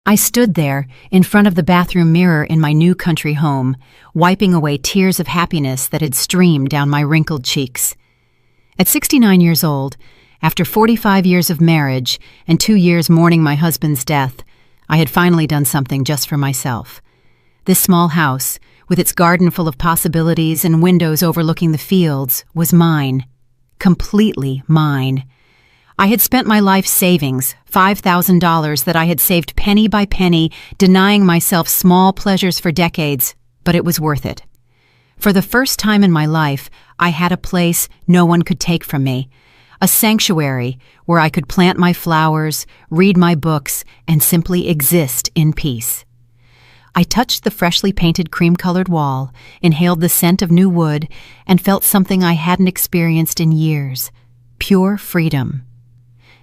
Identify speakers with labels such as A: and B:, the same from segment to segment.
A: I stood there, in front of the bathroom mirror in my new country home, wiping away tears of happiness that had streamed down my wrinkled cheeks. At 69 years old, after 45 years of marriage and 2 years mourning my husband's death, I had finally done something just for myself. This small house, with its garden full of possibilities and windows overlooking the fields, was mine. Completely mine. I had spent my life savings, $5,000 that I had saved penny by penny, denying myself small pleasures for decades, but it was worth it. For the first time in my life, I had a place no one could take from me, a sanctuary where I could plant my flowers, read my books, and simply exist in peace. I touched the freshly painted cream-colored wall, inhaled the scent of new wood, and felt something I hadn't experienced in years: pure freedom.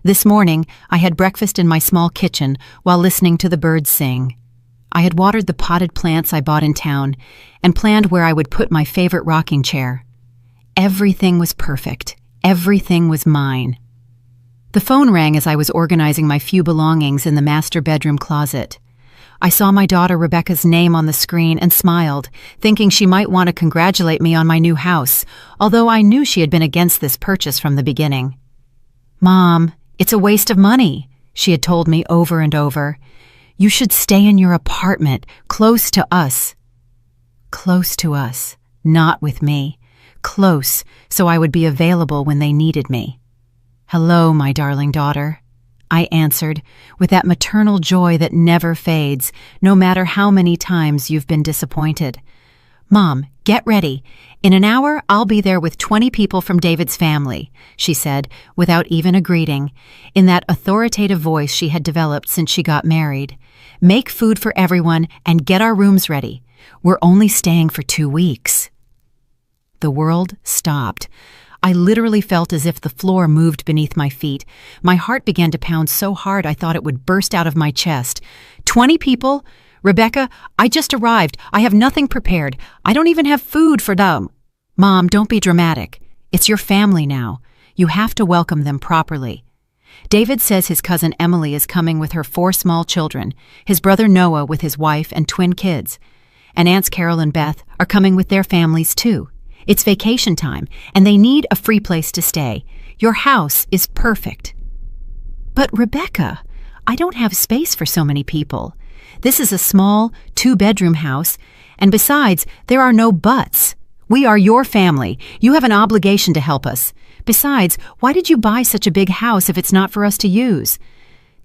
A: This morning, I had breakfast in my small kitchen while listening to the birds sing. I had watered the potted plants I bought in town and planned where I would put my favorite rocking chair. Everything was perfect. Everything was mine. The phone rang as I was organizing my few belongings in the master bedroom closet. I saw my daughter Rebecca's name on the screen and smiled, thinking she might want to congratulate me on my new house, although I knew she had been against this purchase from the beginning. "Mom, it's a waste of money," she had told me over and over. "You should stay in your apartment, close to us." Close to us, not with me. Close, so I would be available when they needed me. "Hello, my darling daughter," I answered, with that maternal joy that never fades, no matter how many times you've been disappointed. "Mom, get ready. In an hour, I'll be there with 20 people from David's family," she said, without even a greeting, in that authoritative voice she had developed since she got married. "Make food for everyone and get our rooms ready. We're only staying for 2 weeks." The world stopped. I literally felt as if the floor moved beneath my feet. My heart began to pound so hard I thought it would burst out of my chest. 20 people? "Rebecca, I just arrived. I have nothing prepared. I don't even have food for them." "Mom, don't be dramatic. It's your family now. You have to welcome them properly. David says his cousin Emily is coming with her 4 small children, his brother Noah with his wife and twin kids, and Aunts Carol and Beth are coming with their families too. It's vacation time, and they need a free place to stay. Your house is perfect." "But Rebecca, I don't have space for so many people. This is a small 2-bedroom house, and besides, there are no buts. We are your family. You have an obligation to help us. Besides, why did you buy such a big house if it's not for us to use?"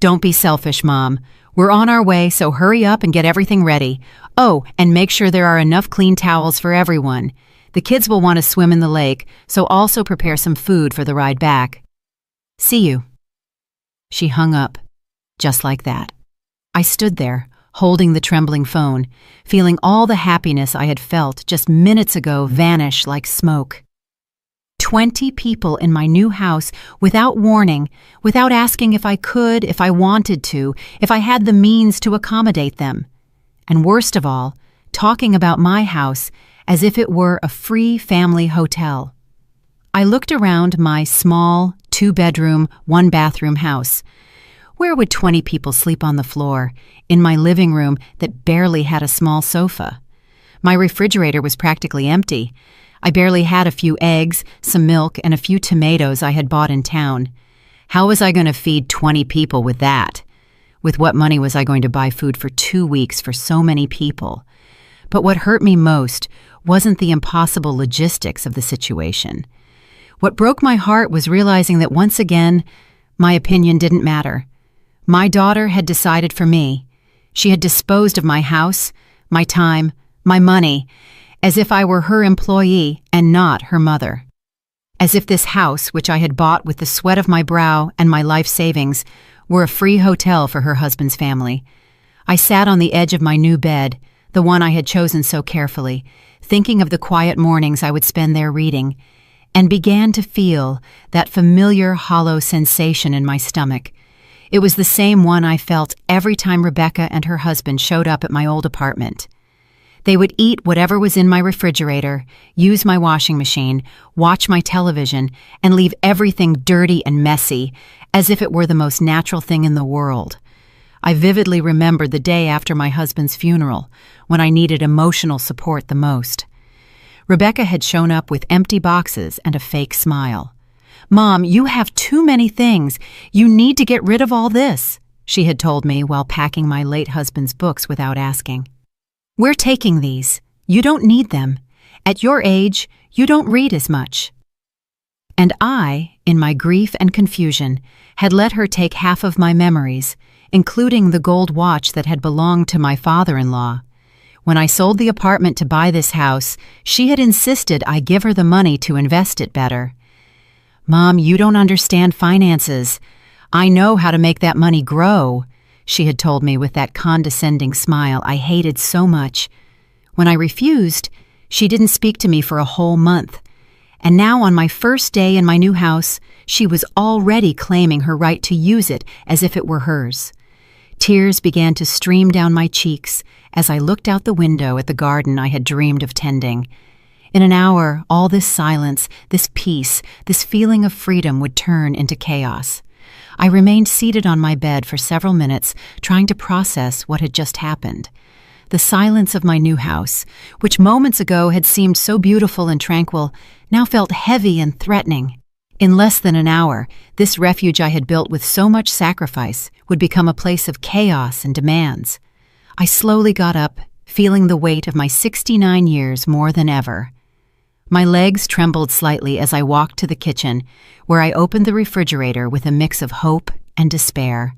A: "Don't be selfish, Mom. We're on our way, so hurry up and get everything ready. Oh, and make sure there are enough clean towels for everyone. The kids will want to swim in the lake, so also prepare some food for the ride back. See you." She hung up, just like that. I stood there, holding the trembling phone, feeling all the happiness I had felt just minutes ago vanish like smoke. 20 people in my new house without warning, without asking if I could, if I wanted to, if I had the means to accommodate them. And worst of all, talking about my house as if it were a free family hotel. I looked around my small, 2-bedroom, 1-bathroom house. Where would 20 people sleep on the floor, in my living room that barely had a small sofa? My refrigerator was practically empty. I barely had a few eggs, some milk, and a few tomatoes I had bought in town. How was I going to feed 20 people with that? With what money was I going to buy food for 2 weeks for so many people? But what hurt me most wasn't the impossible logistics of the situation. What broke my heart was realizing that once again, my opinion didn't matter. My daughter had decided for me. She had disposed of my house, my time, my money, as if I were her employee and not her mother. As if this house, which I had bought with the sweat of my brow and my life savings, were a free hotel for her husband's family. I sat on the edge of my new bed, the one I had chosen so carefully, thinking of the quiet mornings I would spend there reading, and began to feel that familiar hollow sensation in my stomach. It was the same one I felt every time Rebecca and her husband showed up at my old apartment. They would eat whatever was in my refrigerator, use my washing machine, watch my television, and leave everything dirty and messy, as if it were the most natural thing in the world. I vividly remembered the day after my husband's funeral, when I needed emotional support the most. Rebecca had shown up with empty boxes and a fake smile. "Mom, you have too many things. You need to get rid of all this," she had told me while packing my late husband's books without asking. "We're taking these. You don't need them. At your age, you don't read as much." And I, in my grief and confusion, had let her take half of my memories, including the gold watch that had belonged to my father-in-law. When I sold the apartment to buy this house, she had insisted I give her the money to invest it better. "Mom, you don't understand finances. I know how to make that money grow," she had told me with that condescending smile I hated so much. When I refused, she didn't speak to me for a whole month. And now on my first day in my new house, she was already claiming her right to use it as if it were hers. Tears began to stream down my cheeks as I looked out the window at the garden I had dreamed of tending. In an hour, all this silence, this peace, this feeling of freedom would turn into chaos. I remained seated on my bed for several minutes, trying to process what had just happened. The silence of my new house, which moments ago had seemed so beautiful and tranquil, now felt heavy and threatening. In less than an hour, this refuge I had built with so much sacrifice would become a place of chaos and demands. I slowly got up, feeling the weight of my 69 years more than ever. My legs trembled slightly as I walked to the kitchen, where I opened the refrigerator with a mix of hope and despair.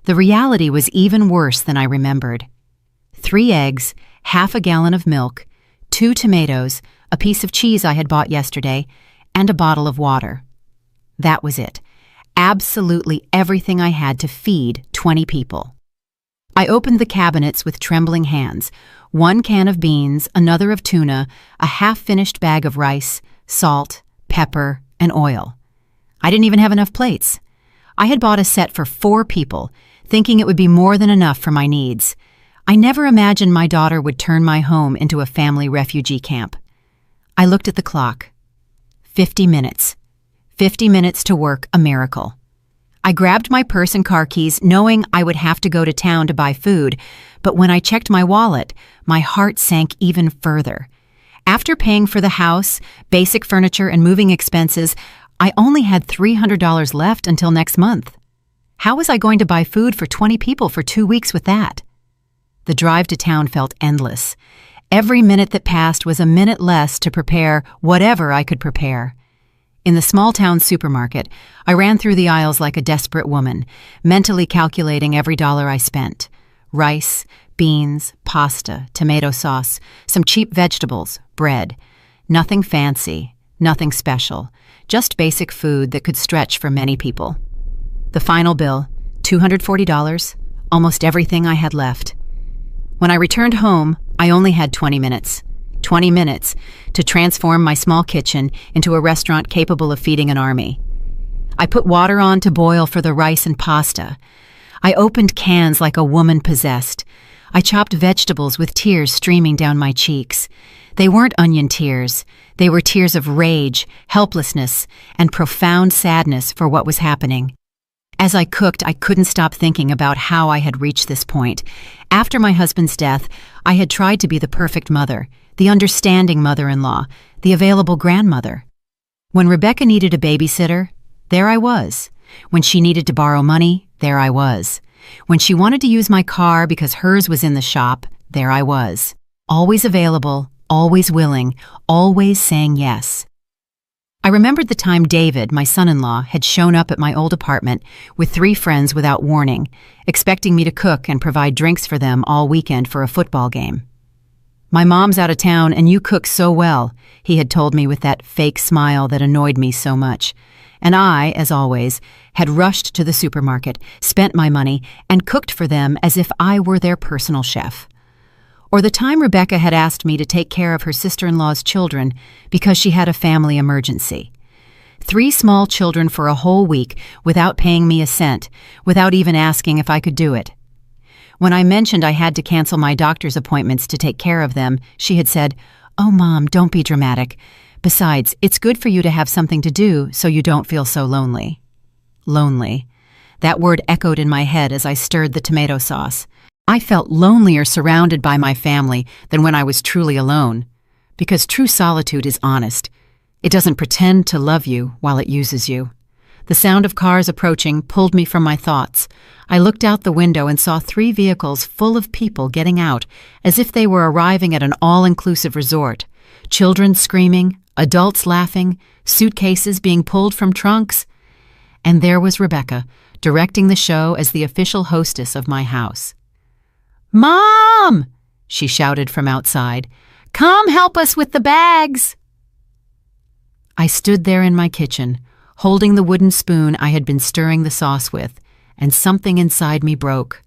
A: The reality was even worse than I remembered. 3 eggs, half a gallon of milk, 2 tomatoes, a piece of cheese I had bought yesterday, and a bottle of water. That was it. Absolutely everything I had to feed 20 people. I opened the cabinets with trembling hands. 1 can of beans, another of tuna, a half-finished bag of rice, salt, pepper, and oil. I didn't even have enough plates. I had bought a set for 4 people, thinking it would be more than enough for my needs. I never imagined my daughter would turn my home into a family refugee camp. I looked at the clock. 50 minutes. 50 minutes to work a miracle. I grabbed my purse and car keys, knowing I would have to go to town to buy food, but when I checked my wallet, my heart sank even further. After paying for the house, basic furniture, and moving expenses, I only had $300 left until next month. How was I going to buy food for 20 people for 2 weeks with that? The drive to town felt endless. Every minute that passed was a minute less to prepare whatever I could prepare. In the small-town supermarket, I ran through the aisles like a desperate woman, mentally calculating every dollar I spent. Rice, beans, pasta, tomato sauce, some cheap vegetables, bread. Nothing fancy, nothing special, just basic food that could stretch for many people. The final bill, $240, almost everything I had left. When I returned home, I only had 20 minutes. 20 minutes to transform my small kitchen into a restaurant capable of feeding an army. I put water on to boil for the rice and pasta. I opened cans like a woman possessed. I chopped vegetables with tears streaming down my cheeks. They weren't onion tears. They were tears of rage, helplessness, and profound sadness for what was happening. As I cooked, I couldn't stop thinking about how I had reached this point. After my husband's death, I had tried to be the perfect mother, the understanding mother-in-law, the available grandmother. When Rebecca needed a babysitter, there I was. When she needed to borrow money, there I was. When she wanted to use my car because hers was in the shop, there I was. Always available, always willing, always saying yes. I remembered the time David, my son-in-law, had shown up at my old apartment with 3 friends without warning, expecting me to cook and provide drinks for them all weekend for a football game. "My mom's out of town and you cook so well," he had told me with that fake smile that annoyed me so much. And I, as always, had rushed to the supermarket, spent my money, and cooked for them as if I were their personal chef. Or the time Rebecca had asked me to take care of her sister-in-law's children because she had a family emergency. 3 small children for a whole week without paying me a cent, without even asking if I could do it. When I mentioned I had to cancel my doctor's appointments to take care of them, she had said, "Oh, Mom, don't be dramatic. Besides, it's good for you to have something to do so you don't feel so lonely." Lonely. That word echoed in my head as I stirred the tomato sauce. I felt lonelier surrounded by my family than when I was truly alone, because true solitude is honest. It doesn't pretend to love you while it uses you. The sound of cars approaching pulled me from my thoughts. I looked out the window and saw 3 vehicles full of people getting out, as if they were arriving at an all-inclusive resort. Children screaming, adults laughing, suitcases being pulled from trunks. And there was Rebecca, directing the show as the official hostess of my house. "Mom!" she shouted from outside. "Come help us with the bags!" I stood there in my kitchen, holding the wooden spoon I had been stirring the sauce with, and something inside me broke.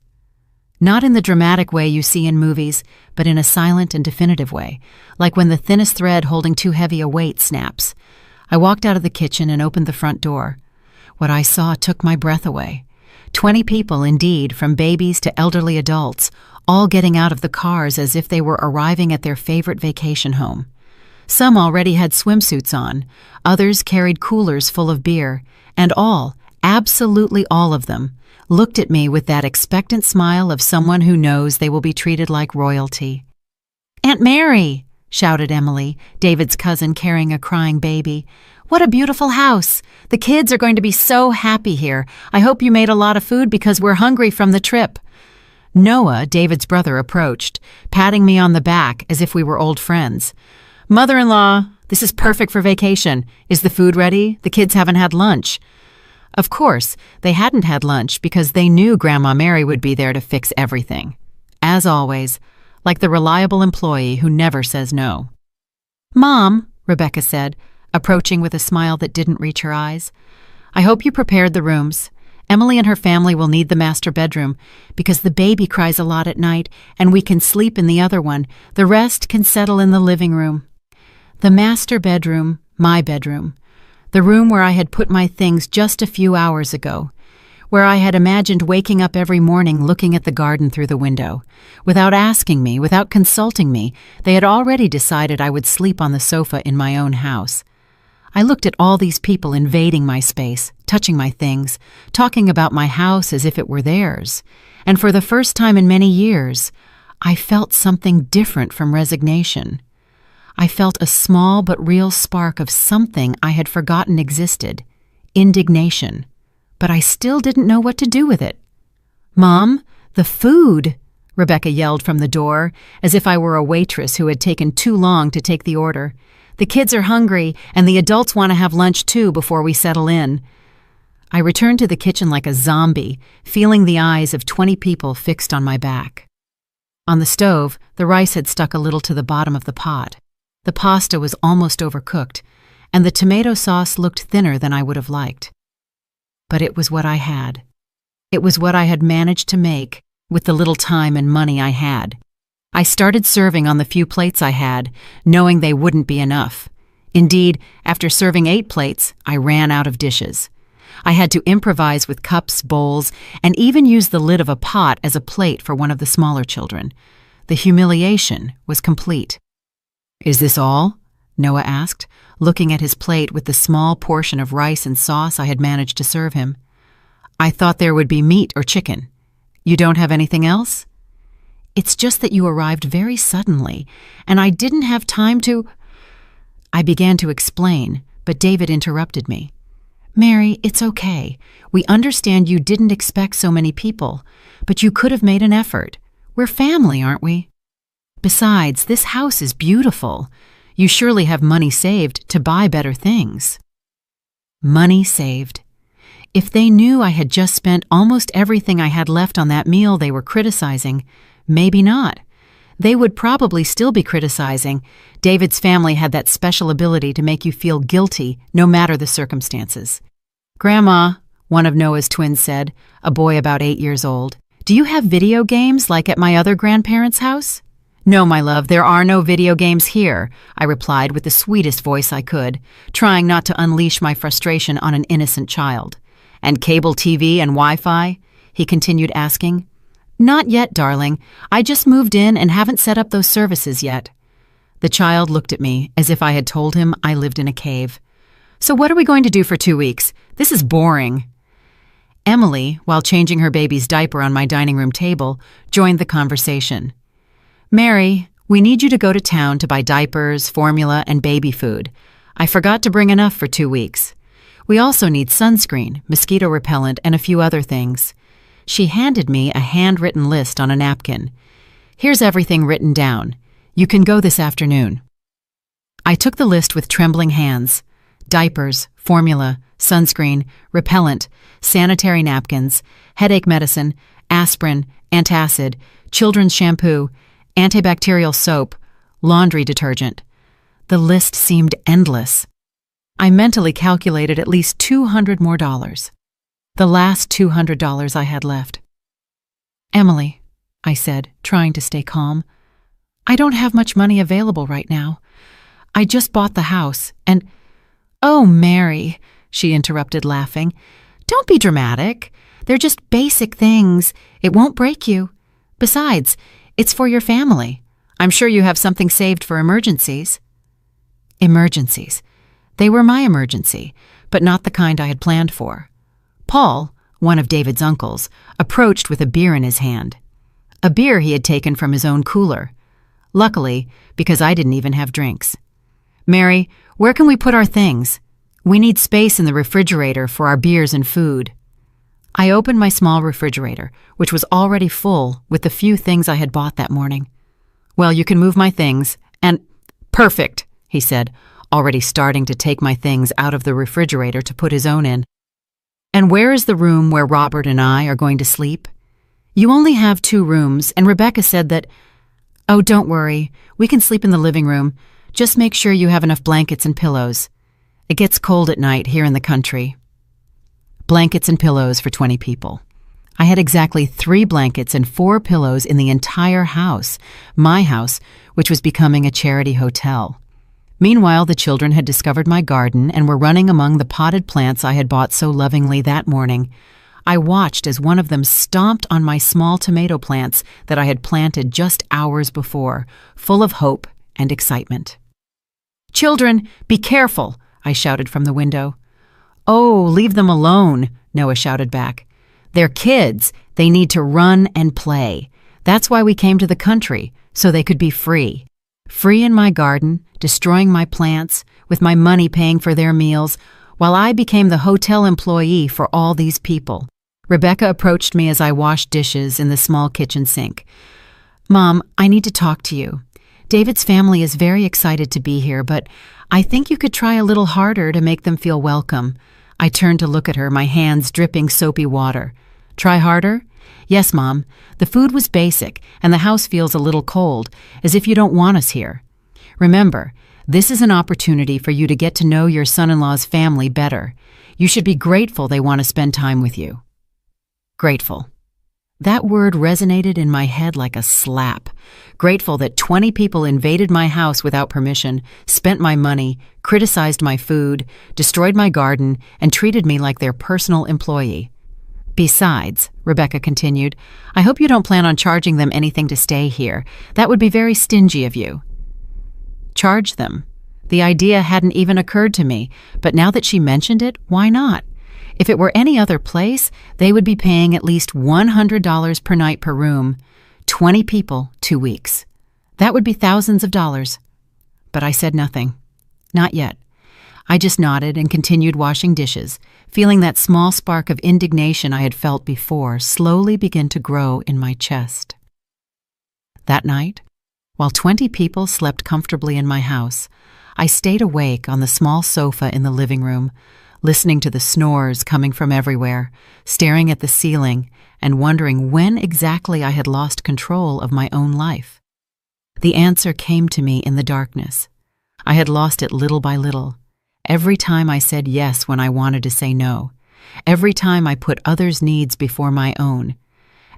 A: Not in the dramatic way you see in movies, but in a silent and definitive way, like when the thinnest thread holding too heavy a weight snaps. I walked out of the kitchen and opened the front door. What I saw took my breath away. 20 people, indeed, from babies to elderly adults, all getting out of the cars as if they were arriving at their favorite vacation home. Some already had swimsuits on, others carried coolers full of beer, and all, absolutely all of them, looked at me with that expectant smile of someone who knows they will be treated like royalty. "Aunt Mary!" shouted Emily, David's cousin carrying a crying baby. "What a beautiful house! The kids are going to be so happy here. I hope you made a lot of food because we're hungry from the trip." Noah, David's brother, approached, patting me on the back as if we were old friends. "Mother-in-law, this is perfect for vacation. Is the food ready? The kids haven't had lunch." Of course, they hadn't had lunch because they knew Grandma Mary would be there to fix everything. As always, like the reliable employee who never says no. "Mom," Rebecca said, approaching with a smile that didn't reach her eyes, "I hope you prepared the rooms. Emily and her family will need the master bedroom because the baby cries a lot at night and we can sleep in the other one. The rest can settle in the living room." The master bedroom, my bedroom. The room where I had put my things just a few hours ago. Where I had imagined waking up every morning looking at the garden through the window. Without asking me, without consulting me, they had already decided I would sleep on the sofa in my own house. I looked at all these people invading my space, touching my things, talking about my house as if it were theirs. And for the first time in many years, I felt something different from resignation. I felt a small but real spark of something I had forgotten existed, indignation. But I still didn't know what to do with it. "Mom, the food!" Rebecca yelled from the door, as if I were a waitress who had taken too long to take the order. "The kids are hungry, and the adults want to have lunch too before we settle in." I returned to the kitchen like a zombie, feeling the eyes of 20 people fixed on my back. On the stove, the rice had stuck a little to the bottom of the pot. The pasta was almost overcooked, and the tomato sauce looked thinner than I would have liked. But it was what I had. It was what I had managed to make with the little time and money I had. I started serving on the few plates I had, knowing they wouldn't be enough. Indeed, after serving 8 plates, I ran out of dishes. I had to improvise with cups, bowls, and even use the lid of a pot as a plate for one of the smaller children. The humiliation was complete. "Is this all?" Noah asked, looking at his plate with the small portion of rice and sauce I had managed to serve him. "I thought there would be meat or chicken. You don't have anything else?" "It's just that you arrived very suddenly, and I didn't have time to—" I began to explain, but David interrupted me. "Mary, it's okay. We understand you didn't expect so many people, but you could have made an effort. We're family, aren't we? Besides, this house is beautiful. You surely have money saved to buy better things." Money saved. If they knew I had just spent almost everything I had left on that meal they were criticizing, maybe not. They would probably still be criticizing. David's family had that special ability to make you feel guilty no matter the circumstances. "Grandma," one of Noah's twins said, a boy about 8 years old, "do you have video games like at my other grandparents' house?" "No, my love, there are no video games here," I replied with the sweetest voice I could, trying not to unleash my frustration on an innocent child. "And cable TV and Wi-Fi?" he continued asking. "Not yet, darling. I just moved in and haven't set up those services yet." The child looked at me as if I had told him I lived in a cave. "So what are we going to do for 2 weeks? This is boring." Emily, while changing her baby's diaper on my dining room table, joined the conversation. "Mary, we need you to go to town to buy diapers, formula, and baby food. I forgot to bring enough for 2 weeks. We also need sunscreen, mosquito repellent, and a few other things." She handed me a handwritten list on a napkin. "Here's everything written down. You can go this afternoon." I took the list with trembling hands. Diapers, formula, sunscreen, repellent, sanitary napkins, headache medicine, aspirin, antacid, children's shampoo, antibacterial soap, laundry detergent. The list seemed endless. I mentally calculated at least $200 more. The last $200 I had left. "Emily," I said, trying to stay calm, "I don't have much money available right now. I just bought the house, and—" "Oh, Mary," she interrupted, laughing. "Don't be dramatic. They're just basic things. It won't break you. Besides, it's for your family. I'm sure you have something saved for emergencies." Emergencies. They were my emergency, but not the kind I had planned for. Paul, one of David's uncles, approached with a beer in his hand. A beer he had taken from his own cooler. Luckily, because I didn't even have drinks. "Mary, where can we put our things? We need space in the refrigerator for our beers and food." I opened my small refrigerator, which was already full with the few things I had bought that morning. "Well, you can move my things, and—" "Perfect," he said, already starting to take my things out of the refrigerator to put his own in. "And where is the room where Robert and I are going to sleep?" "You only have 2 rooms, and Rebecca said that—" "Oh, don't worry. We can sleep in the living room. Just make sure you have enough blankets and pillows. It gets cold at night here in the country." Blankets and pillows for 20 people. I had exactly 3 blankets and 4 pillows in the entire house, my house, which was becoming a charity hotel. Meanwhile, the children had discovered my garden and were running among the potted plants I had bought so lovingly that morning. I watched as one of them stomped on my small tomato plants that I had planted just hours before, full of hope and excitement. "Children, be careful!" I shouted from the window. "Oh, leave them alone," Noah shouted back. "They're kids. They need to run and play. That's why we came to the country, so they could be free. Free in my garden, destroying my plants, with my money paying for their meals, while I became the hotel employee for all these people." Rebecca approached me as I washed dishes in the small kitchen sink. "Mom, I need to talk to you. David's family is very excited to be here, but I think you could try a little harder to make them feel welcome." I turned to look at her, my hands dripping soapy water. "Try harder?" "Yes, Mom. The food was basic, and the house feels a little cold, as if you don't want us here. Remember, this is an opportunity for you to get to know your son-in-law's family better. You should be grateful they want to spend time with you." Grateful. That word resonated in my head like a slap. Grateful that 20 people invaded my house without permission, spent my money, criticized my food, destroyed my garden, and treated me like their personal employee. "Besides," Rebecca continued, "I hope you don't plan on charging them anything to stay here. That would be very stingy of you." Charge them. The idea hadn't even occurred to me, but now that she mentioned it, why not? If it were any other place, they would be paying at least $100 per night per room. 20 people, 2 weeks. That would be thousands of dollars. But I said nothing. Not yet. I just nodded and continued washing dishes, feeling that small spark of indignation I had felt before slowly begin to grow in my chest. That night, while 20 people slept comfortably in my house, I stayed awake on the small sofa in the living room, listening to the snores coming from everywhere, staring at the ceiling, and wondering when exactly I had lost control of my own life. The answer came to me in the darkness. I had lost it little by little. Every time I said yes when I wanted to say no. Every time I put others' needs before my own.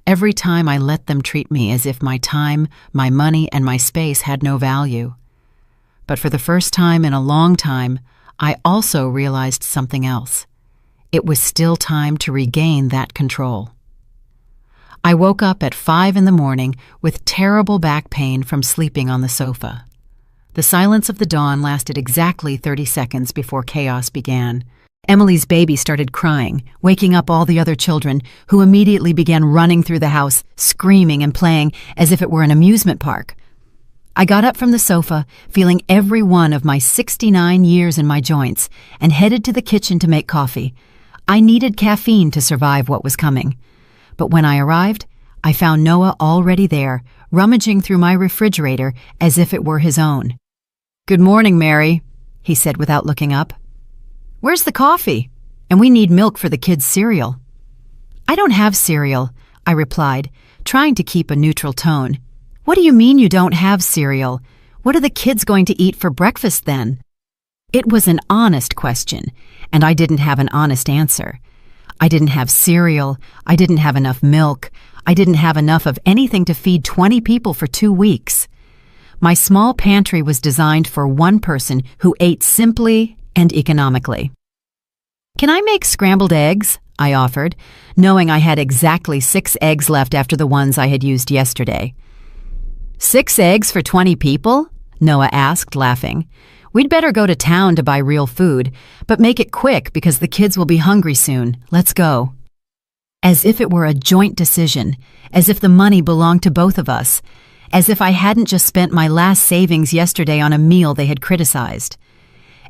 A: Every time I let them treat me as if my time, my money, and my space had no value. But for the first time in a long time, I also realized something else. It was still time to regain that control. I woke up at 5 in the morning with terrible back pain from sleeping on the sofa. The silence of the dawn lasted exactly 30 seconds before chaos began. Emily's baby started crying, waking up all the other children, who immediately began running through the house, screaming and playing as if it were an amusement park. I got up from the sofa, feeling every one of my 69 years in my joints, and headed to the kitchen to make coffee. I needed caffeine to survive what was coming. But when I arrived, I found Noah already there, rummaging through my refrigerator as if it were his own. "Good morning, Mary," he said without looking up. "Where's the coffee? And we need milk for the kids' cereal." "I don't have cereal," I replied, trying to keep a neutral tone. "What do you mean you don't have cereal? What are the kids going to eat for breakfast then?" It was an honest question, and I didn't have an honest answer. I didn't have cereal, I didn't have enough milk, I didn't have enough of anything to feed 20 people for 2 weeks. My small pantry was designed for one person who ate simply and economically. "Can I make scrambled eggs?" I offered, knowing I had exactly 6 eggs left after the ones I had used yesterday. "6 eggs for 20 people?" Noah asked, laughing. "We'd better go to town to buy real food, but make it quick because the kids will be hungry soon. Let's go." As if it were a joint decision, as if the money belonged to both of us, as if I hadn't just spent my last savings yesterday on a meal they had criticized.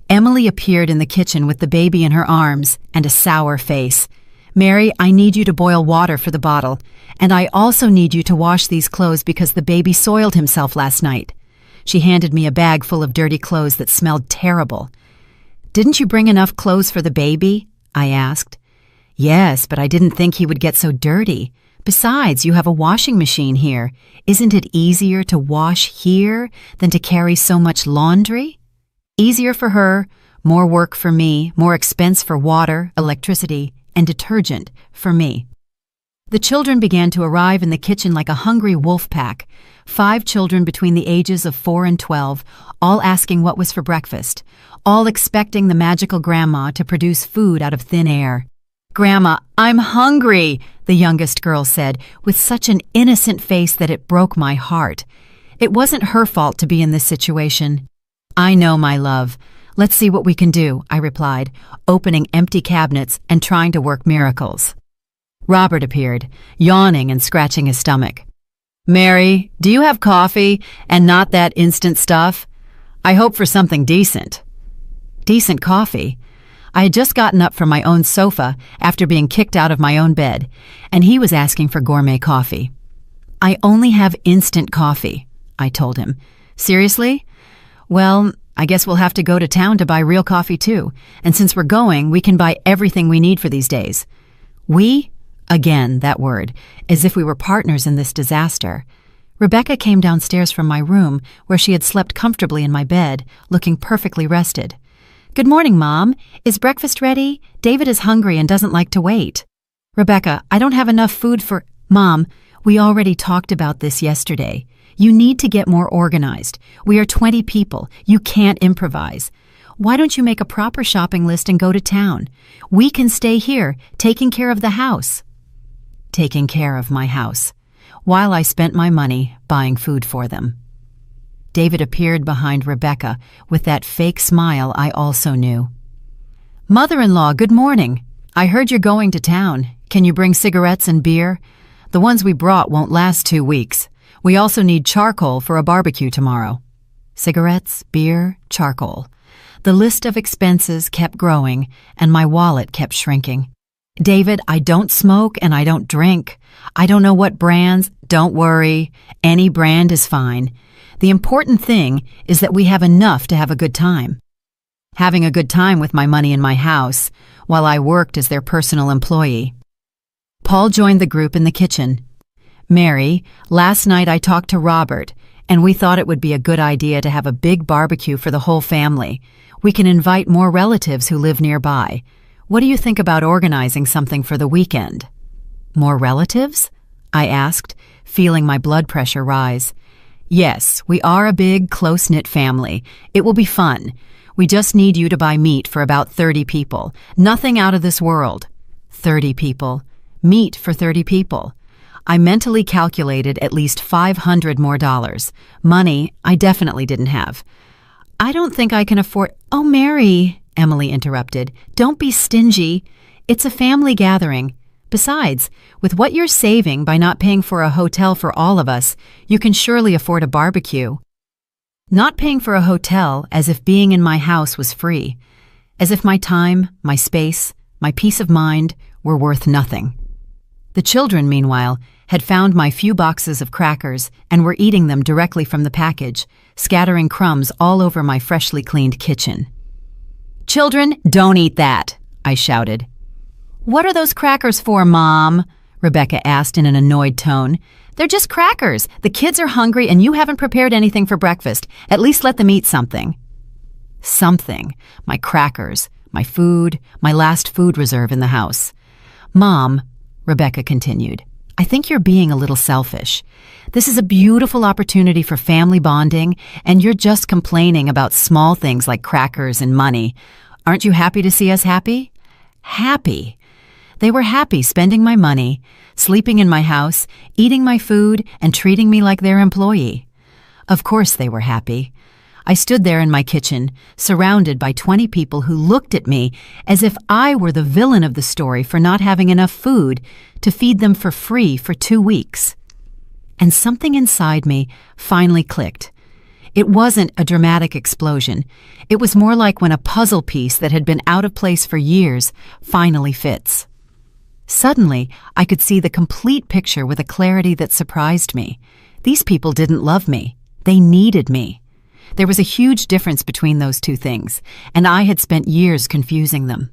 A: Emily appeared in the kitchen with the baby in her arms and a sour face. "Mary, I need you to boil water for the bottle, and I also need you to wash these clothes because the baby soiled himself last night." She handed me a bag full of dirty clothes that smelled terrible. "Didn't you bring enough clothes for the baby?" I asked. "Yes, but I didn't think he would get so dirty. Besides, you have a washing machine here. Isn't it easier to wash here than to carry so much laundry?" Easier for her, more work for me, more expense for water, electricity, and detergent for me. The children began to arrive in the kitchen like a hungry wolf pack, 5 children between the ages of 4 and 12, all asking what was for breakfast, all expecting the magical grandma to produce food out of thin air. "Grandma, I'm hungry," the youngest girl said, with such an innocent face that it broke my heart. It wasn't her fault to be in this situation. "I know, my love. Let's see what we can do," I replied, opening empty cabinets and trying to work miracles. Robert appeared, yawning and scratching his stomach. "Mary, do you have coffee and not that instant stuff? I hope for something decent." Decent coffee? I had just gotten up from my own sofa after being kicked out of my own bed, and he was asking for gourmet coffee. "I only have instant coffee," I told him. "Seriously? Well, I guess we'll have to go to town to buy real coffee too, and since we're going, we can buy everything we need for these days." "We?" Again, that word, as if we were partners in this disaster. Rebecca came downstairs from my room, where she had slept comfortably in my bed, looking perfectly rested. "Good morning, Mom. Is breakfast ready? David is hungry and doesn't like to wait." "Rebecca, I don't have enough food for—" "Mom, we already talked about this yesterday. You need to get more organized. We are 20 people. You can't improvise. Why don't you make a proper shopping list and go to town? We can stay here, taking care of the house." Taking care of my house, while I spent my money buying food for them. David appeared behind Rebecca with that fake smile I also knew. "Mother-in-law, good morning. I heard you're going to town. Can you bring cigarettes and beer? The ones we brought won't last 2 weeks. We also need charcoal for a barbecue tomorrow." Cigarettes, beer, charcoal. The list of expenses kept growing, and my wallet kept shrinking. "David, I don't smoke and I don't drink. I don't know what brands." "Don't worry. Any brand is fine. The important thing is that we have enough to have a good time." Having a good time with my money in my house, while I worked as their personal employee. Paul joined the group in the kitchen. "Mary, last night I talked to Robert, and we thought it would be a good idea to have a big barbecue for the whole family. We can invite more relatives who live nearby. What do you think about organizing something for the weekend?" "More relatives?" I asked, feeling my blood pressure rise. "Yes, we are a big, close-knit family. It will be fun. We just need you to buy meat for about 30 people. Nothing out of this world." 30 people. Meat for 30 people. I mentally calculated at least $500 more. Money I definitely didn't have. "I don't think I can afford—" "Oh, Mary," Emily interrupted. "Don't be stingy. It's a family gathering. Besides, with what you're saving by not paying for a hotel for all of us, you can surely afford a barbecue." Not paying for a hotel as if being in my house was free, as if my time, my space, my peace of mind were worth nothing. The children, meanwhile, had found my few boxes of crackers and were eating them directly from the package, scattering crumbs all over my freshly cleaned kitchen. "Children, don't eat that," I shouted. "What are those crackers for, Mom?" Rebecca asked in an annoyed tone. "They're just crackers. The kids are hungry and you haven't prepared anything for breakfast. At least let them eat something." Something. My crackers, my food, my last food reserve in the house. "Mom," Rebecca continued, "I think you're being a little selfish. This is a beautiful opportunity for family bonding, and you're just complaining about small things like crackers and money. Aren't you happy to see us happy?" Happy. They were happy spending my money, sleeping in my house, eating my food, and treating me like their employee. Of course they were happy. I stood there in my kitchen, surrounded by 20 people who looked at me as if I were the villain of the story for not having enough food to feed them for free for 2 weeks. And something inside me finally clicked. It wasn't a dramatic explosion. It was more like when a puzzle piece that had been out of place for years finally fits. Suddenly, I could see the complete picture with a clarity that surprised me. These people didn't love me. They needed me. There was a huge difference between those two things, and I had spent years confusing them.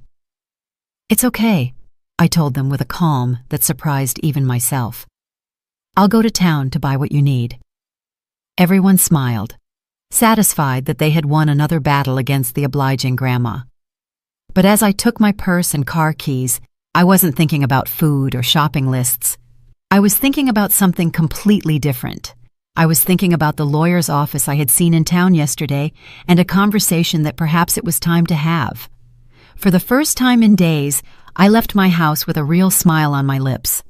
A: "It's okay," I told them with a calm that surprised even myself. "I'll go to town to buy what you need." Everyone smiled, satisfied that they had won another battle against the obliging grandma. But as I took my purse and car keys, I wasn't thinking about food or shopping lists. I was thinking about something completely different. I was thinking about the lawyer's office I had seen in town yesterday and a conversation that perhaps it was time to have. For the first time in days, I left my house with a real smile on my lips.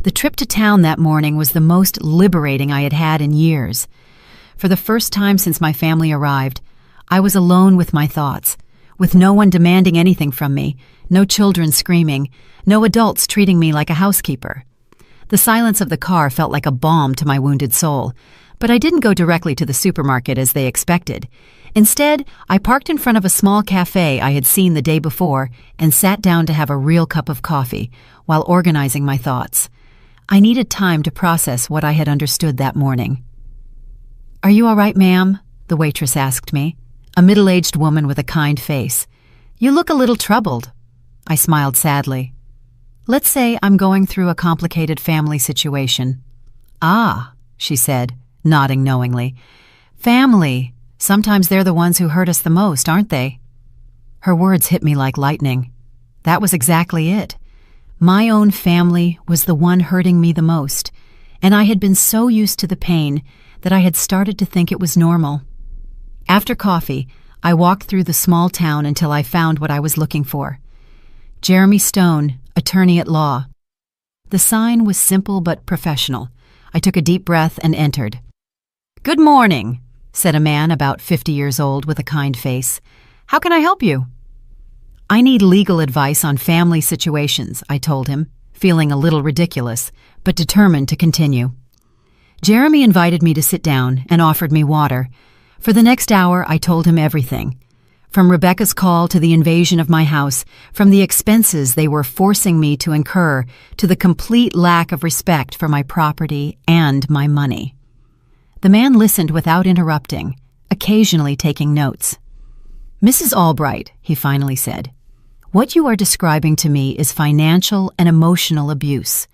A: The trip to town that morning was the most liberating I had had in years. For the first time since my family arrived, I was alone with my thoughts, with no one demanding anything from me, no children screaming, no adults treating me like a housekeeper. The silence of the car felt like a balm to my wounded soul, but I didn't go directly to the supermarket as they expected. Instead, I parked in front of a small cafe I had seen the day before and sat down to have a real cup of coffee while organizing my thoughts. I needed time to process what I had understood that morning. "Are you all right, ma'am?" the waitress asked me, a middle-aged woman with a kind face. "You look a little troubled." I smiled sadly. "Let's say I'm going through a complicated family situation." "Ah," she said, nodding knowingly. "Family. Sometimes they're the ones who hurt us the most, aren't they?" Her words hit me like lightning. That was exactly it. My own family was the one hurting me the most, and I had been so used to the pain that I had started to think it was normal. After coffee, I walked through the small town until I found what I was looking for. Jeremy Stone, attorney at law. The sign was simple but professional. I took a deep breath and entered. "Good morning," said a man about 50 years old with a kind face. "How can I help you?" "I need legal advice on family situations," I told him, feeling a little ridiculous, but determined to continue. Jeremy invited me to sit down and offered me water. For the next hour, I told him everything. From Rebecca's call to the invasion of my house, from the expenses they were forcing me to incur to the complete lack of respect for my property and my money. The man listened without interrupting, occasionally taking notes. "Mrs. Albright," he finally said, "what you are describing to me is financial and emotional abuse.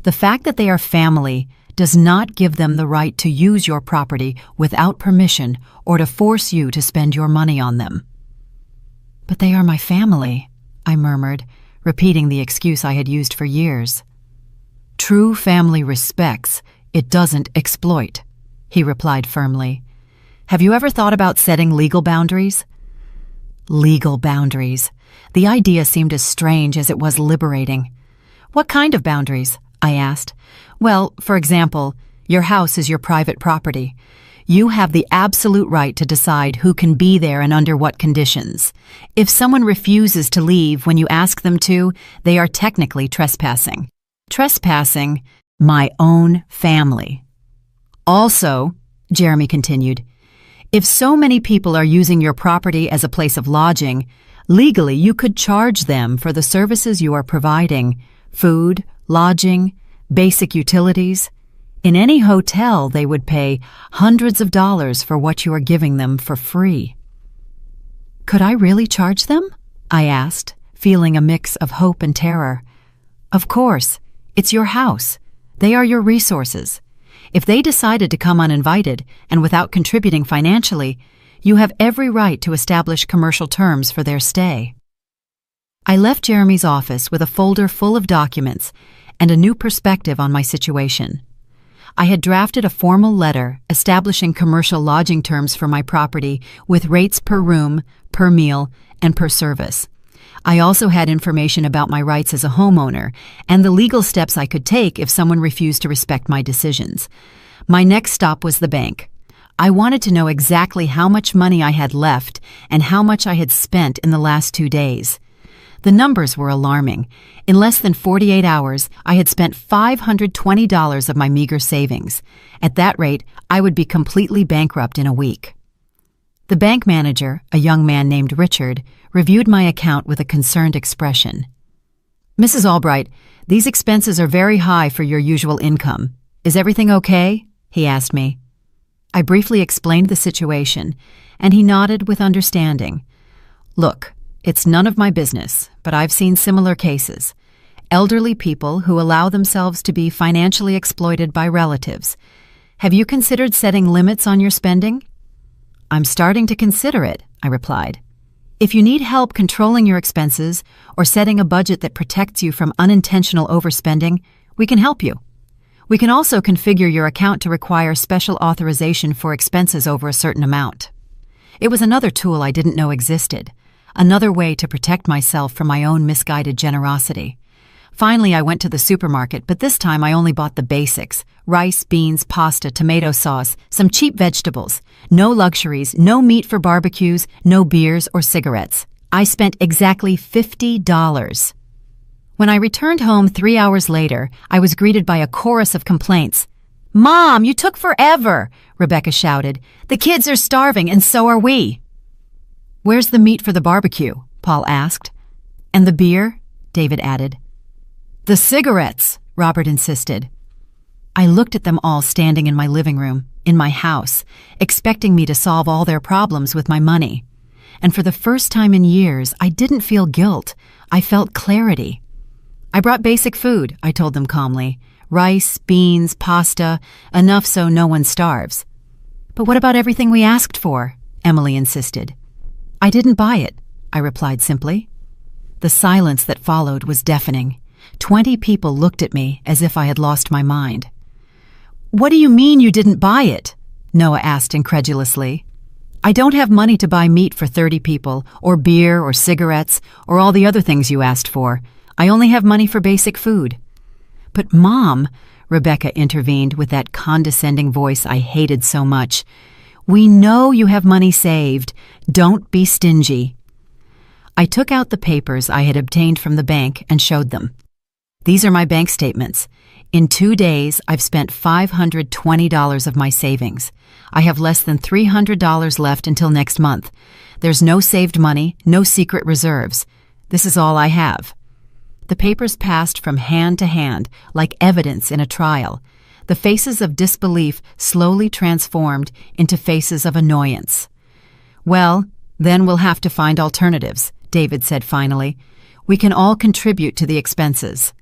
A: The fact that they are family does not give them the right to use your property without permission or to force you to spend your money on them." "But they are my family," I murmured, repeating the excuse I had used for years. "True family respects, it doesn't exploit," he replied firmly. "Have you ever thought about setting legal boundaries?" Legal boundaries. The idea seemed as strange as it was liberating. "What kind of boundaries?" I asked. "Well, for example, your house is your private property. You have the absolute right to decide who can be there and under what conditions. If someone refuses to leave when you ask them to, they are technically trespassing. Trespassing my own family. Also, Jeremy continued, if so many people are using your property as a place of lodging, legally you could charge them for the services you are providing: food, lodging, basic utilities. In any hotel, they would pay hundreds of dollars for what you are giving them for free. Could I really charge them? I asked, feeling a mix of hope and terror. Of course, it's your house. They are your resources. If they decided to come uninvited and without contributing financially, you have every right to establish commercial terms for their stay. I left Jeremy's office with a folder full of documents and a new perspective on my situation. I had drafted a formal letter establishing commercial lodging terms for my property with rates per room, per meal, and per service. I also had information about my rights as a homeowner and the legal steps I could take if someone refused to respect my decisions. My next stop was the bank. I wanted to know exactly how much money I had left and how much I had spent in the last 2 days. The numbers were alarming. In less than 48 hours, I had spent $520 of my meager savings. At that rate, I would be completely bankrupt in a week. The bank manager, a young man named Richard, reviewed my account with a concerned expression. Mrs. Albright, these expenses are very high for your usual income. Is everything okay? He asked me. I briefly explained the situation, and he nodded with understanding. Look, it's none of my business, but I've seen similar cases. Elderly people who allow themselves to be financially exploited by relatives. Have you considered setting limits on your spending? I'm starting to consider it, I replied. If you need help controlling your expenses or setting a budget that protects you from unintentional overspending, we can help you. We can also configure your account to require special authorization for expenses over a certain amount. It was another tool I didn't know existed, another way to protect myself from my own misguided generosity. Finally, I went to the supermarket, but this time I only bought the basics: rice, beans, pasta, tomato sauce, some cheap vegetables. No luxuries, no meat for barbecues, no beers or cigarettes. I spent exactly $50. When I returned home 3 hours later, I was greeted by a chorus of complaints. "Mom, you took forever!" Rebecca shouted. "The kids are starving, and so are we." "Where's the meat for the barbecue?" Paul asked. "And the beer?" David added. "The cigarettes," Robert insisted. I looked at them all standing in my living room, in my house, expecting me to solve all their problems with my money. And for the first time in years, I didn't feel guilt. I felt clarity. "I brought basic food," I told them calmly. "Rice, beans, pasta, enough so no one starves." "But what about everything we asked for?" Emily insisted. "I didn't buy it," I replied simply. The silence that followed was deafening. 20 people looked at me as if I had lost my mind. "What do you mean you didn't buy it?" Noah asked incredulously. "I don't have money to buy meat for 30 people, or beer, or cigarettes, or all the other things you asked for. I only have money for basic food." "But Mom," Rebecca intervened with that condescending voice I hated so much, "we know you have money saved. Don't be stingy." I took out the papers I had obtained from the bank and showed them. "These are my bank statements. In 2 days, I've spent $520 of my savings. I have less than $300 left until next month. There's no saved money, no secret reserves. This is all I have." The papers passed from hand to hand like evidence in a trial. The faces of disbelief slowly transformed into faces of annoyance. "Well, then we'll have to find alternatives," David said finally. "We can all contribute to the expenses."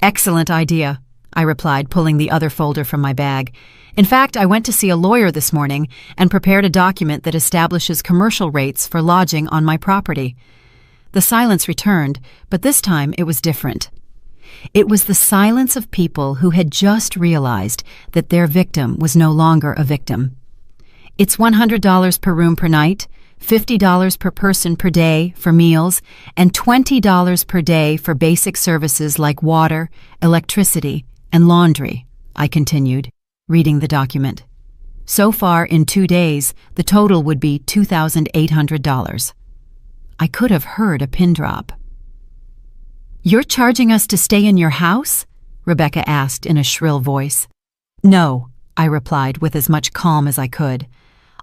A: "Excellent idea," I replied, pulling the other folder from my bag. "In fact, I went to see a lawyer this morning and prepared a document that establishes commercial rates for lodging on my property." The silence returned, but this time it was different. It was the silence of people who had just realized that their victim was no longer a victim. "It's $100 per room per night, $50 per person per day for meals, and $20 per day for basic services like water, electricity, and laundry," I continued, reading the document. So far, in 2 days, the total would be $2,800. I could have heard a pin drop. "You're charging us to stay in your house?" Rebecca asked in a shrill voice. "No," I replied with as much calm as I could.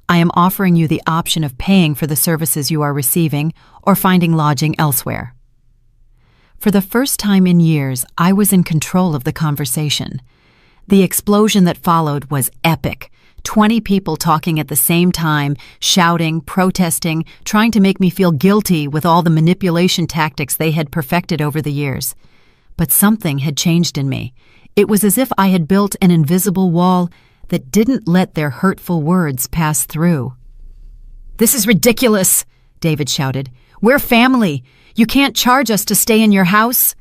A: "I am offering you the option of paying for the services you are receiving or finding lodging elsewhere." For the first time in years, I was in control of the conversation. The explosion that followed was epic. 20 people talking at the same time, shouting, protesting, trying to make me feel guilty with all the manipulation tactics they had perfected over the years. But something had changed in me. It was as if I had built an invisible wall that didn't let their hurtful words pass through. "This is ridiculous," David shouted. "We're family. You can't charge us to stay in your house."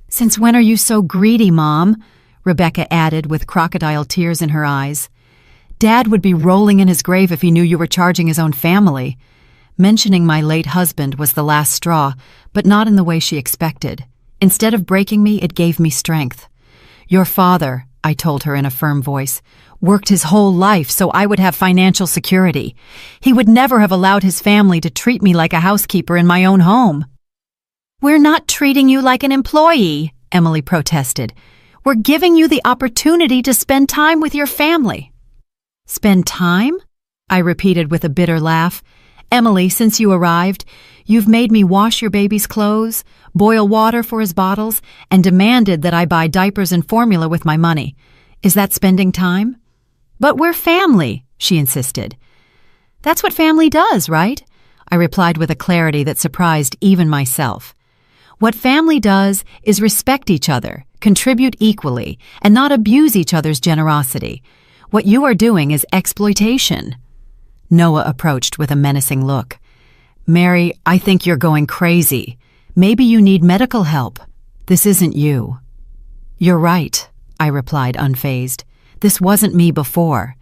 A: "Since when are you so greedy, Mom?" Rebecca added with crocodile tears in her eyes. "Dad would be rolling in his grave if he knew you were charging his own family." Mentioning my late husband was the last straw, but not in the way she expected. Instead of breaking me, it gave me strength. "Your father," I told her in a firm voice, "worked his whole life so I would have financial security. He would never have allowed his family to treat me like a housekeeper in my own home." "We're not treating you like an employee," Emily protested. "We're giving you the opportunity to spend time with your family." "Spend time?" I repeated with a bitter laugh. "Emily, since you arrived, you've made me wash your baby's clothes, boil water for his bottles, and demanded that I buy diapers and formula with my money. Is that spending time?" "But we're family," she insisted. "That's what family does, right?" I replied with a clarity that surprised even myself. "What family does is respect each other, contribute equally, and not abuse each other's generosity. What you are doing is exploitation." Noah approached with a menacing look. "Mary, I think you're going crazy. Maybe you need medical help. This isn't you." "You're right," I replied unfazed. "This wasn't me before."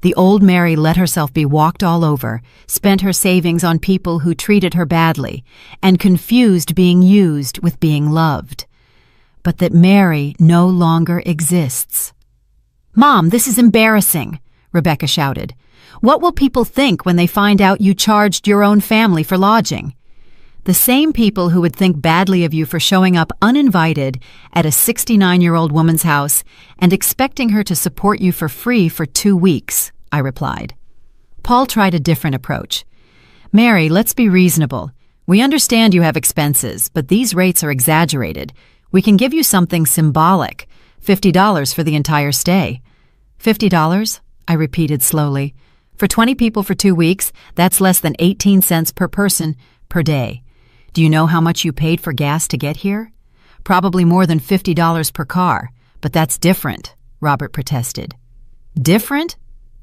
A: The old Mary let herself be walked all over, spent her savings on people who treated her badly, and confused being used with being loved. But that Mary no longer exists. "Mom, this is embarrassing," Rebecca shouted. "What will people think when they find out you charged your own family for lodging?" The same people who would think badly of you for showing up uninvited at a 69-year-old woman's house and expecting her to support you for free for 2 weeks, I replied. Paul tried a different approach. "Mary, let's be reasonable. We understand you have expenses, but these rates are exaggerated. We can give you something symbolic, $50 for the entire stay." $50? I repeated slowly. "For 20 people for 2 weeks, that's less than 18 cents per person per day. Do you know how much you paid for gas to get here? Probably more than $50 per car, but that's different," Robert protested. "Different?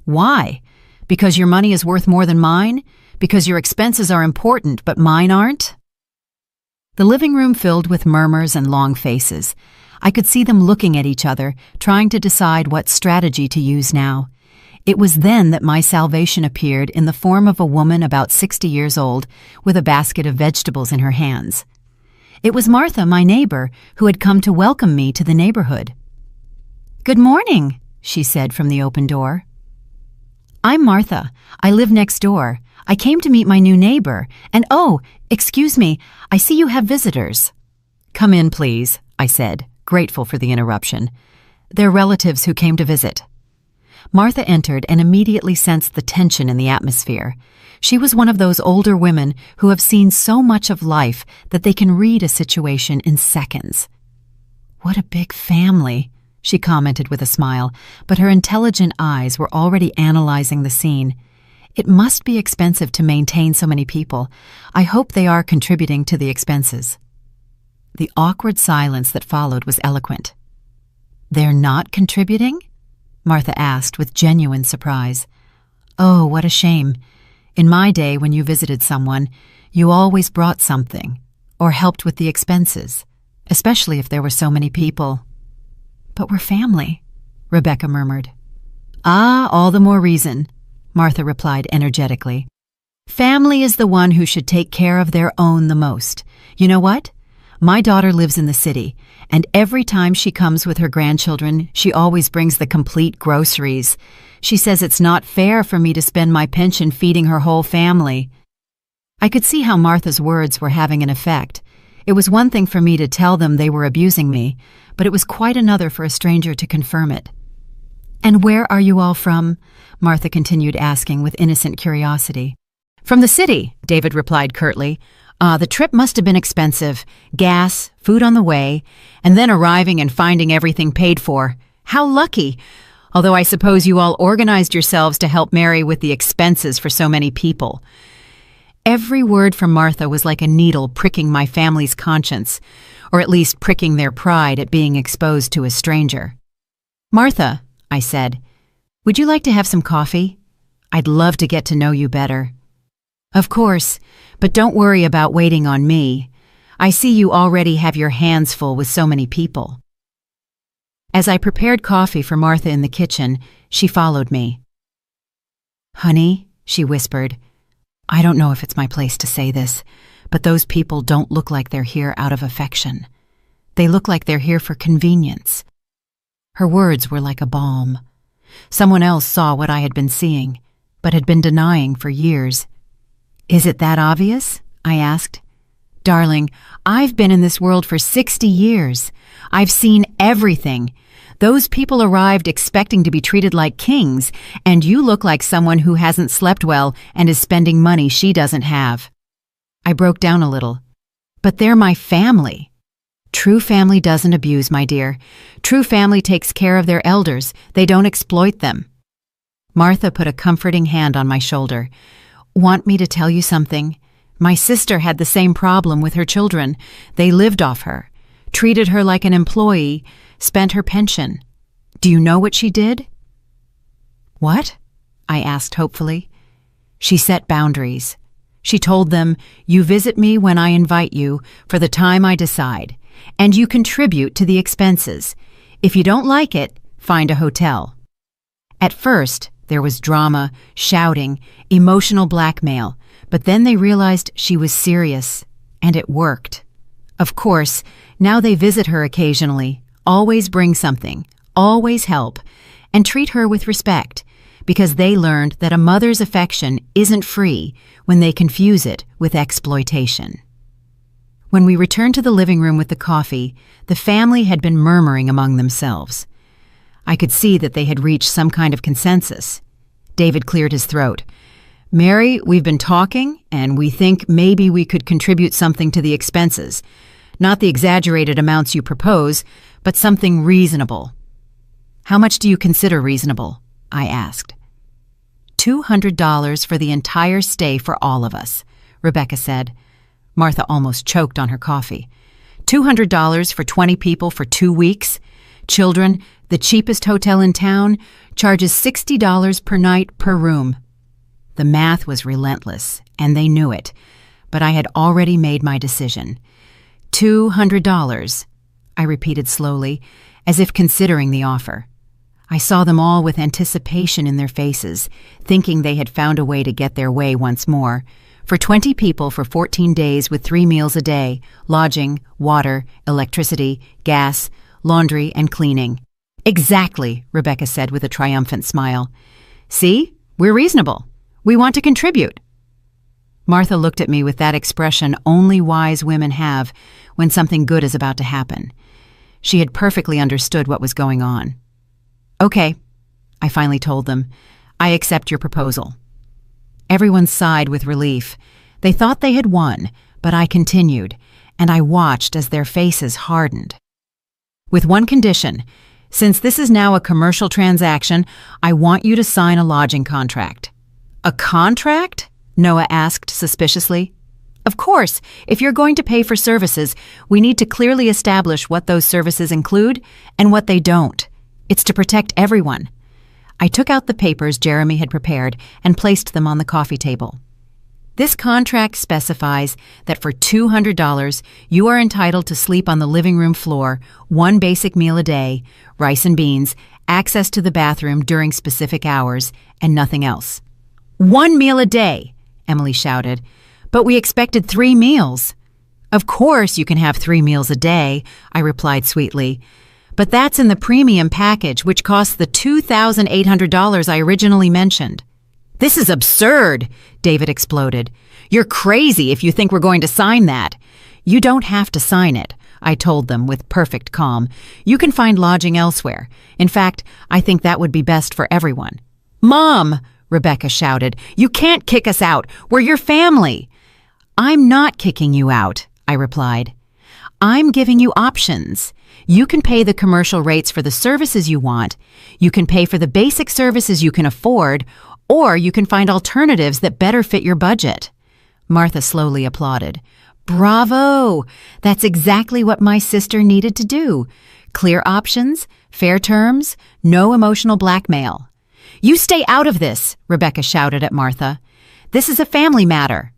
A: Why? Because your money is worth more than mine? Because your expenses are important, but mine aren't?" The living room filled with murmurs and long faces. I could see them looking at each other, trying to decide what strategy to use now. It was then that my salvation appeared in the form of a woman about 60 years old with a basket of vegetables in her hands. It was Martha, my neighbor, who had come to welcome me to the neighborhood. "Good morning," she said from the open door. "I'm Martha. I live next door. I came to meet my new neighbor, and oh, excuse me, I see you have visitors." "Come in, please," I said, grateful for the interruption. "They're relatives who came to visit." Martha entered and immediately sensed the tension in the atmosphere. She was one of those older women who have seen so much of life that they can read a situation in seconds. "What a big family," she commented with a smile, but her intelligent eyes were already analyzing the scene. "It must be expensive to maintain so many people. I hope they are contributing to the expenses." The awkward silence that followed was eloquent. "They're not contributing?" Martha asked with genuine surprise. "Oh, what a shame. In my day, when you visited someone, you always brought something, or helped with the expenses, especially if there were so many people." "But we're family," Rebecca murmured. "Ah, all the more reason," Martha replied energetically. "Family is the one who should take care of their own the most. You know what? My daughter lives in the city, And every time she comes with her grandchildren, she always brings the complete groceries. She says it's not fair for me to spend my pension feeding her whole family. I could see how Martha's words were having an effect. It was one thing for me to tell them they were abusing me, but it was quite another for a stranger to confirm it. "And where are you all from?" Martha continued asking with innocent curiosity. "From the city," David replied curtly. The trip must have been expensive. Gas, food on the way, and then arriving and finding everything paid for. How lucky! Although I suppose you all organized yourselves to help Mary with the expenses for so many people." Every word from Martha was like a needle pricking my family's conscience, or at least pricking their pride at being exposed to a stranger. "Martha," I said, "would you like to have some coffee? I'd love to get to know you better." "Of course, but don't worry about waiting on me. I see you already have your hands full with so many people." As I prepared coffee for Martha in the kitchen, she followed me. "Honey," she whispered, "I don't know if it's my place to say this, but those people don't look like they're here out of affection. They look like they're here for convenience." Her words were like a balm. Someone else saw what I had been seeing, but had been denying for years. "Is it that obvious?" I asked. "Darling, I've been in this world for 60 years. I've seen everything. Those people arrived expecting to be treated like kings, and you look like someone who hasn't slept well and is spending money she doesn't have." I broke down a little. "But they're my family." "True family doesn't abuse, my dear. True family takes care of their elders. They don't exploit them." Martha put a comforting hand on my shoulder. "Want me to tell you something? My sister had the same problem with her children. They lived off her, treated her like an employee, spent her pension. Do you know what she did?" "What?" I asked hopefully. "She set boundaries. She told them, 'You visit me when I invite you, for the time I decide, and you contribute to the expenses. If you don't like it, find a hotel.' At first, there was drama, shouting, emotional blackmail, but then they realized she was serious, and it worked. Of course, now they visit her occasionally, always bring something, always help, and treat her with respect, because they learned that a mother's affection isn't free when they confuse it with exploitation." When we returned to the living room with the coffee, the family had been murmuring among themselves. I could see that they had reached some kind of consensus. David cleared his throat. "Mary, we've been talking, and we think maybe we could contribute something to the expenses. Not the exaggerated amounts you propose, but something reasonable." "How much do you consider reasonable?" I asked. $200 for the entire stay for all of us," Rebecca said. Martha almost choked on her coffee. $200 for 20 people for 2 weeks? Children, the cheapest hotel in town, charges $60 per night per room. The math was relentless, and they knew it, but I had already made my decision. $200, I repeated slowly, as if considering the offer. I saw them all with anticipation in their faces, thinking they had found a way to get their way once more. For 20 people for 14 days with 3 meals a day, lodging, water, electricity, gas, laundry, and cleaning. "Exactly," Rebecca said with a triumphant smile. "See, we're reasonable. We want to contribute." Martha looked at me with that expression only wise women have when something good is about to happen. She had perfectly understood what was going on. "Okay," I finally told them. "I accept your proposal." Everyone sighed with relief. They thought they had won, but I continued, and I watched as their faces hardened. "With one condition. Since this is now a commercial transaction, I want you to sign a lodging contract." "A contract?" Noah asked suspiciously. "Of course, if you're going to pay for services, we need to clearly establish what those services include and what they don't. It's to protect everyone." I took out the papers Jeremy had prepared and placed them on the coffee table. "This contract specifies that for $200, you are entitled to sleep on the living room floor, 1 basic meal a day, rice and beans, access to the bathroom during specific hours, and nothing else." "1 meal a day," Emily shouted. "But we expected 3 meals." Of course you can have 3 meals a day, I replied sweetly. But that's in the premium package, which costs the $2,800 I originally mentioned. This is absurd, David exploded. You're crazy if you think we're going to sign that. You don't have to sign it, I told them with perfect calm. You can find lodging elsewhere. In fact, I think that would be best for everyone. Mom, Rebecca shouted, you can't kick us out. We're your family. I'm not kicking you out, I replied. I'm giving you options. You can pay the commercial rates for the services you want. You can pay for the basic services you can afford, or you can find alternatives that better fit your budget. Martha slowly applauded. Bravo! That's exactly what my sister needed to do. Clear options, fair terms, no emotional blackmail. You stay out of this, Rebecca shouted at Martha. This is a family matter.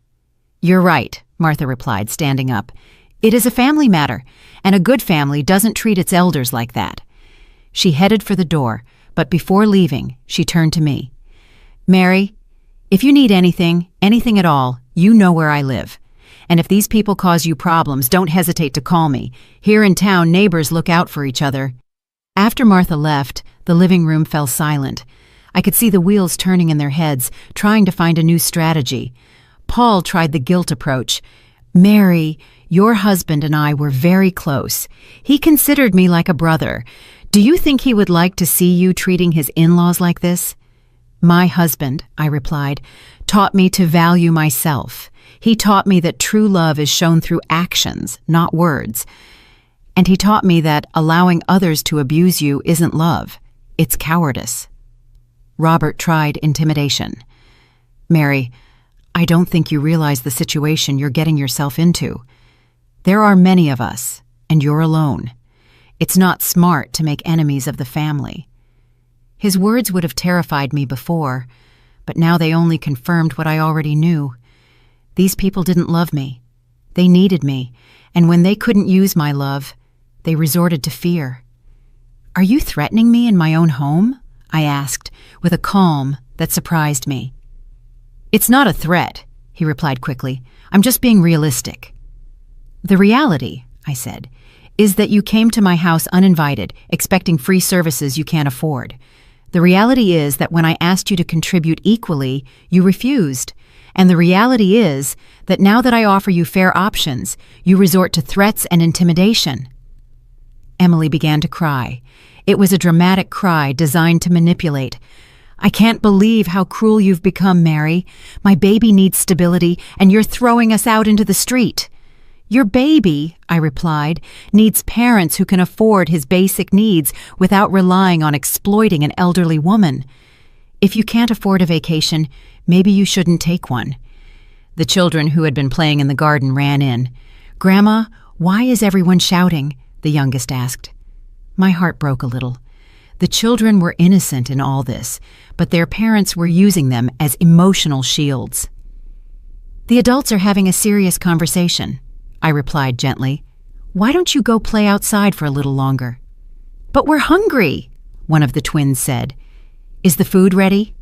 A: You're right, Martha replied, standing up. It is a family matter, and a good family doesn't treat its elders like that. She headed for the door, but before leaving, she turned to me. Mary, if you need anything at all, you know where I live. And if these people cause you problems, don't hesitate to call me. Here in town, neighbors look out for each other. After Martha left, the living room fell silent. I could see the wheels turning in their heads, trying to find a new strategy. Paul tried the guilt approach. Mary, your husband and I were very close. He considered me like a brother. Do you think he would like to see you treating his in-laws like this? My husband, I replied, taught me to value myself. He taught me that true love is shown through actions, not words. And he taught me that allowing others to abuse you isn't love, it's cowardice. Robert tried intimidation. Mary, I don't think you realize the situation you're getting yourself into. There are many of us, and you're alone. It's not smart to make enemies of the family. His words would have terrified me before, but now they only confirmed what I already knew. These people didn't love me. They needed me, and when they couldn't use my love, they resorted to fear. Are you threatening me in my own home? I asked, with a calm that surprised me. It's not a threat, he replied quickly. I'm just being realistic. The reality, I said, is that you came to my house uninvited, expecting free services you can't afford. The reality is that when I asked you to contribute equally, you refused. And the reality is that now that I offer you fair options, you resort to threats and intimidation. Emily began to cry. It was a dramatic cry designed to manipulate. I can't believe how cruel you've become, Mary. My baby needs stability, and you're throwing us out into the street. Your baby, I replied, needs parents who can afford his basic needs without relying on exploiting an elderly woman. If you can't afford a vacation, maybe you shouldn't take one. The children who had been playing in the garden ran in. Grandma, why is everyone shouting? The youngest asked. My heart broke a little. The children were innocent in all this, but their parents were using them as emotional shields. The adults are having a serious conversation, I replied gently. Why don't you go play outside for a little longer? But we're hungry, one of the twins said. Is the food ready?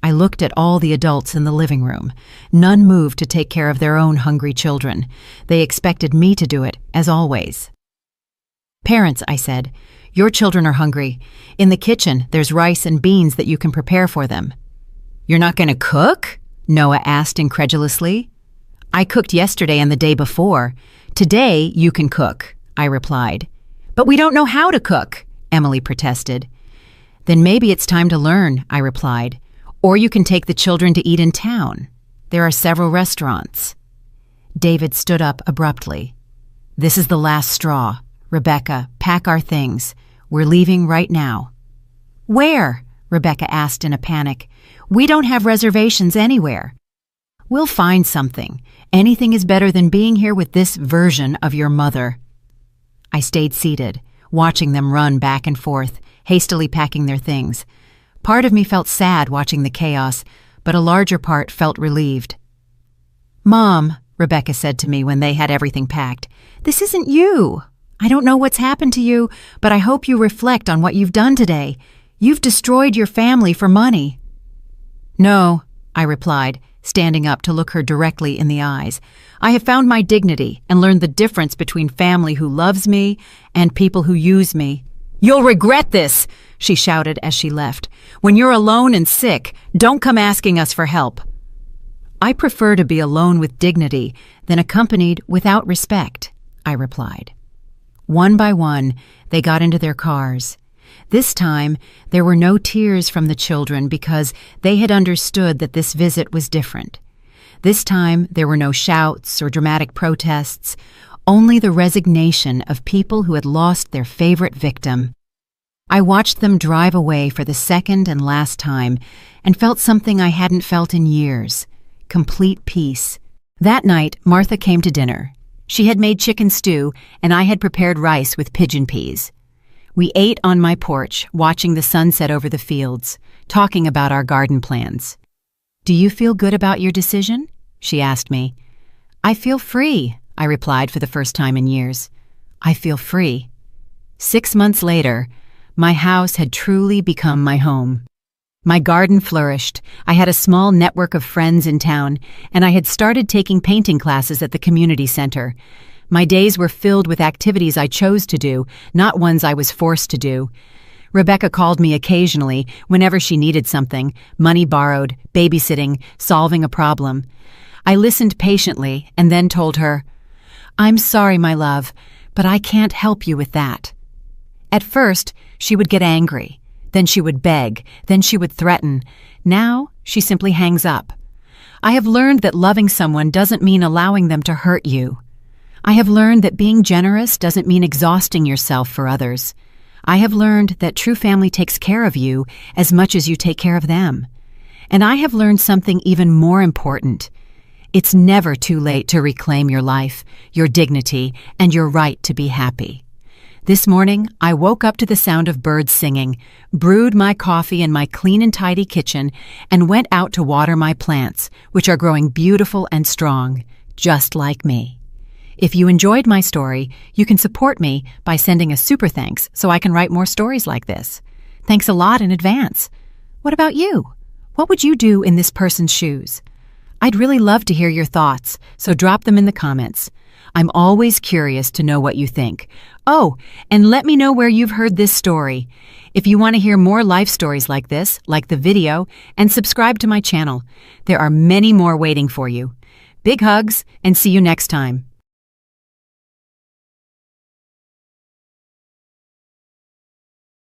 A: I looked at all the adults in the living room. None moved to take care of their own hungry children. They expected me to do it, as always. Parents, I said, your children are hungry. In the kitchen, there's rice and beans that you can prepare for them. You're not going to cook? Noah asked incredulously. I cooked yesterday and the day before. Today, you can cook, I replied. But we don't know how to cook, Emily protested. Then maybe it's time to learn, I replied. Or you can take the children to eat in town. There are several restaurants. David stood up abruptly. This is the last straw. Rebecca, pack our things. We're leaving right now. Where? Rebecca asked in a panic. We don't have reservations anywhere. We'll find something. Anything is better than being here with this version of your mother. I stayed seated, watching them run back and forth, hastily packing their things. Part of me felt sad watching the chaos, but a larger part felt relieved. Mom, Rebecca said to me when they had everything packed, this isn't you. I don't know what's happened to you, but I hope you reflect on what you've done today. You've destroyed your family for money. No, I replied, standing up to look her directly in the eyes. "I have found my dignity and learned the difference between family who loves me and people who use me." "You'll regret this," she shouted as she left. "When you're alone and sick, don't come asking us for help." "I prefer to be alone with dignity than accompanied without respect," I replied. One by one, they got into their cars. This time, there were no tears from the children because they had understood that this visit was different. This time, there were no shouts or dramatic protests, only the resignation of people who had lost their favorite victim. I watched them drive away for the second and last time and felt something I hadn't felt in years: complete peace. That night, Martha came to dinner. She had made chicken stew, and I had prepared rice with pigeon peas. We ate on my porch, watching the sunset over the fields, talking about our garden plans. "Do you feel good about your decision?" she asked me. "I feel free," I replied for the first time in years. "I feel free." 6 months later, my house had truly become my home. My garden flourished, I had a small network of friends in town, and I had started taking painting classes at the community center. My days were filled with activities I chose to do, not ones I was forced to do. Rebecca called me occasionally whenever she needed something: money borrowed, babysitting, solving a problem. I listened patiently and then told her, "I'm sorry, my love, but I can't help you with that." At first, she would get angry. Then she would beg. Then she would threaten. Now, she simply hangs up. I have learned that loving someone doesn't mean allowing them to hurt you. I have learned that being generous doesn't mean exhausting yourself for others. I have learned that true family takes care of you as much as you take care of them. And I have learned something even more important. It's never too late to reclaim your life, your dignity, and your right to be happy. This morning, I woke up to the sound of birds singing, brewed my coffee in my clean and tidy kitchen, and went out to water my plants, which are growing beautiful and strong, just like me. If you enjoyed my story, you can support me by sending a super thanks so I can write more stories like this. Thanks a lot in advance. What about you? What would you do in this person's shoes? I'd really love to hear your thoughts, so drop them in the comments. I'm always curious to know what you think. Oh, and let me know where you've heard this story. If you want to hear more life stories like this, like the video, and subscribe to my channel. There are many more waiting for you. Big hugs, and see you next time.